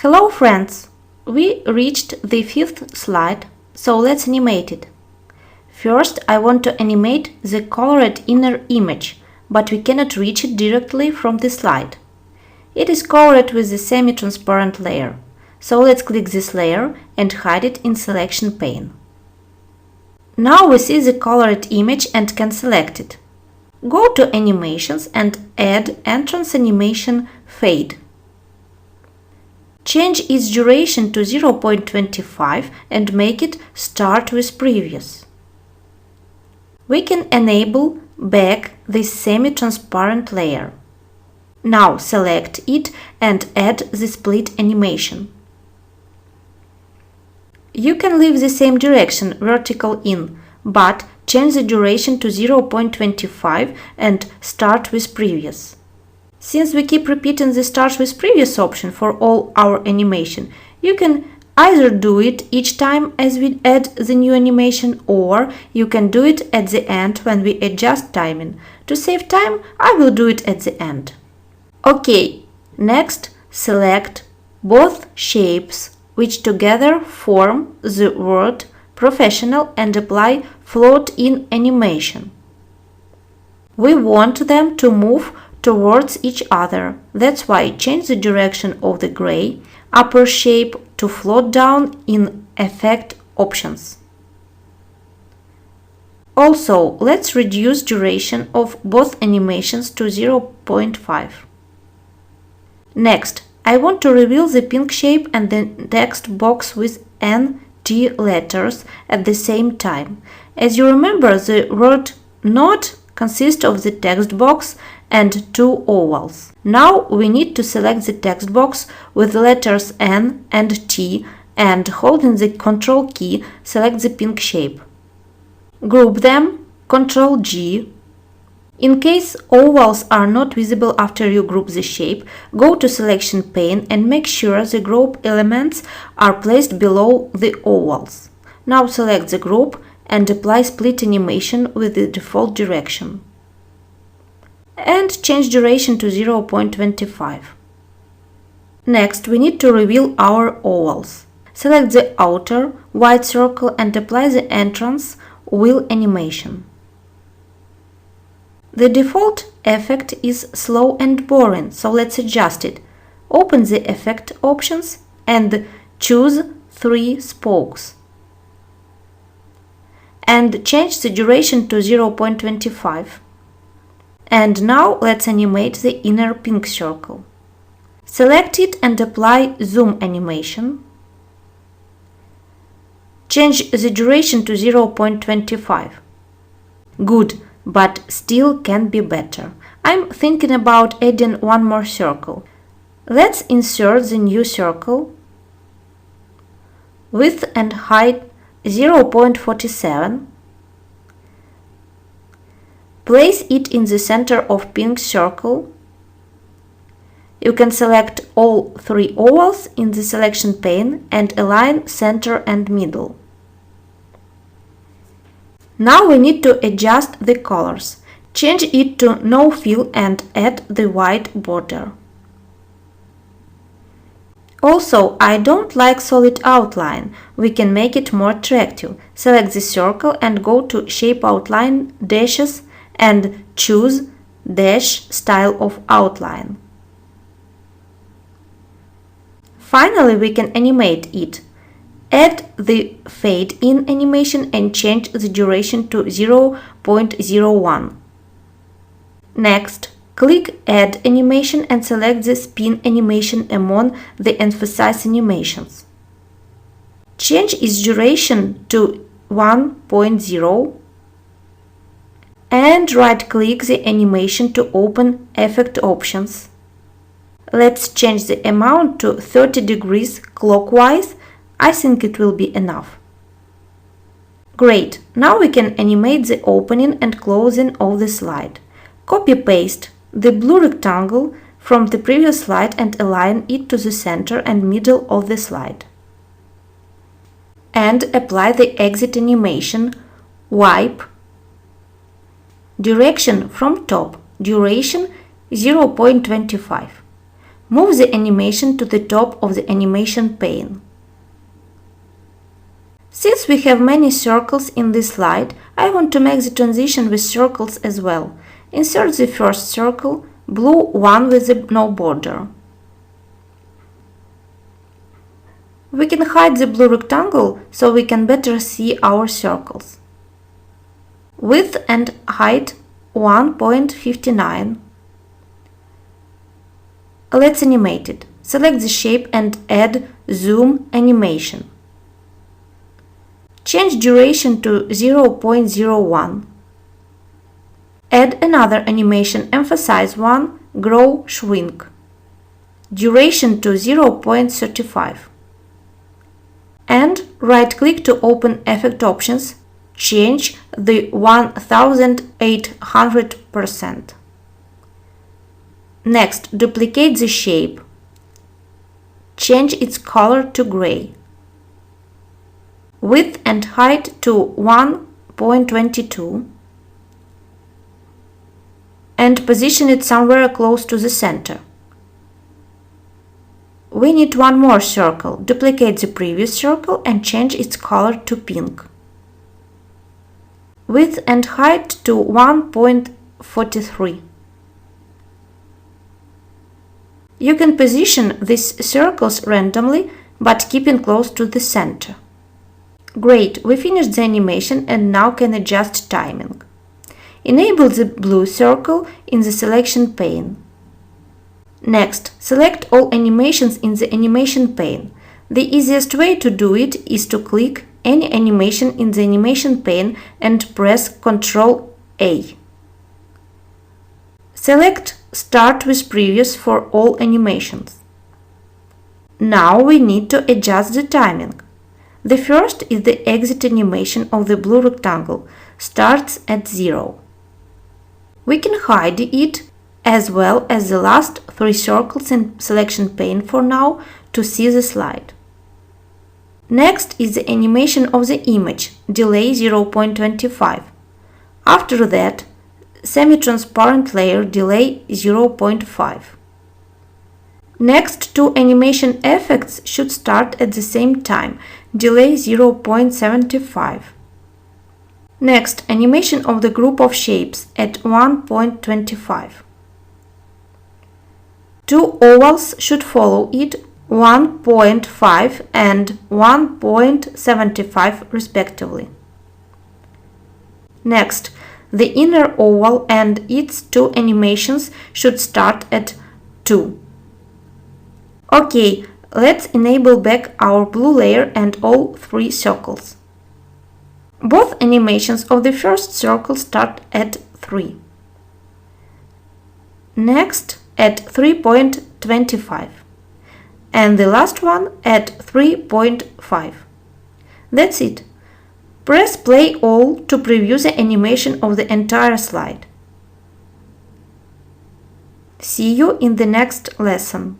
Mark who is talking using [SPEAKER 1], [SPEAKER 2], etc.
[SPEAKER 1] Hello friends! We reached the 5th slide, so let's animate it. First, I want to animate the colored inner image, but we cannot reach it directly from the slide. It is colored with the semi-transparent layer, so let's click this layer and hide it in selection pane. Now we see the colored image and can select it. Go to Animations and add Entrance Animation Fade. Change its duration to 0.25 and make it start with previous. We can enable back this semi-transparent layer. Now select it and add the split animation. You can leave the same direction vertical in, but change the duration to 0.25 and start with previous. Since we keep repeating the start with previous option for all our animation, you can either do it each time as we add the new animation, or you can do it at the end when we adjust timing. To save time, I will do it at the end. OK, next select both shapes which together form the word professional and apply float in animation. We want them to move towards each other. That's why change the direction of the gray upper shape to float down in Effect options. Also, let's reduce duration of both animations to 0.5. Next, I want to reveal the pink shape and the text box with N, T letters at the same time. As you remember, the word "not" consists of the text box and two ovals. Now we need to select the text box with the letters N and T and, holding the Ctrl key, select the pink shape. Group them, Ctrl G. In case ovals are not visible after you group the shape, go to Selection pane and make sure the group elements are placed below the ovals. Now select the group and apply split animation with the default direction. And change duration to 0.25. Next, we need to reveal our ovals. Select the outer white circle and apply the entrance wheel animation. The default effect is slow and boring, so let's adjust it. Open the effect options and choose 3 spokes. And change the duration to 0.25. And now let's animate the inner pink circle. Select it and apply zoom animation. Change the duration to 0.25. Good, but still can be better. I'm thinking about adding one more circle. Let's insert the new circle. Width and height 0.47. Place it in the center of pink circle. You can select all 3 ovals in the selection pane and align center and middle. Now we need to adjust the colors. Change it to no fill and add the white border. Also, I don't like solid outline. We can make it more attractive. Select the circle and go to Shape Outline Dashes and choose Dash Style of Outline. Finally, we can animate it. Add the Fade in animation and change the duration to 0.01. Next, click Add Animation and select the Spin animation among the emphasize animations. Change its duration to 1.0 and right-click the animation to open Effect options. Let's change the amount to 30 degrees clockwise. I think it will be enough. Great! Now we can animate the opening and closing of the slide. Copy-paste the blue rectangle from the previous slide and align it to the center and middle of the slide. And apply the exit animation, wipe. Direction from top, duration 0.25. Move the animation to the top of the animation pane. Since we have many circles in this slide, I want to make the transition with circles as well. Insert the first circle, blue one with no border. We can hide the blue rectangle so we can better see our circles. Width and height 1.59. Let's animate it. Select the shape and add zoom animation. Change duration to 0.01. Add another animation, emphasize one, grow, shrink. Duration to 0.35. And right-click to open Effect Options. Change the 1800%. Next, duplicate the shape. Change its color to gray. Width and height to 1.22. And position it somewhere close to the center. We need one more circle. Duplicate the previous circle and change its color to pink. Width and height to 1.43. You can position these circles randomly, but keeping close to the center. Great, we finished the animation and now can adjust timing. Enable the blue circle in the selection pane. Next, select all animations in the animation pane. The easiest way to do it is to click any animation in the animation pane and press Ctrl A. Select Start with Previous for all animations. Now we need to adjust the timing. The first is the exit animation of the blue rectangle, starts at 0. We can hide it as well as the last 3 circles in selection pane for now to see the slide. Next is the animation of the image, delay 0.25. After that, semi-transparent layer, delay 0.5. Next, 2 animation effects should start at the same time, delay 0.75. Next, animation of the group of shapes at 1.25. 2 ovals should follow it, 1.5 and 1.75 respectively. Next, the inner oval and its 2 animations should start at 2. OK, let's enable back our blue layer and all 3 circles. Both animations of the first circle start at 3. Next, at 3.25. And the last one at 3.5. That's it. Press play all to preview the animation of the entire slide. See you in the next lesson.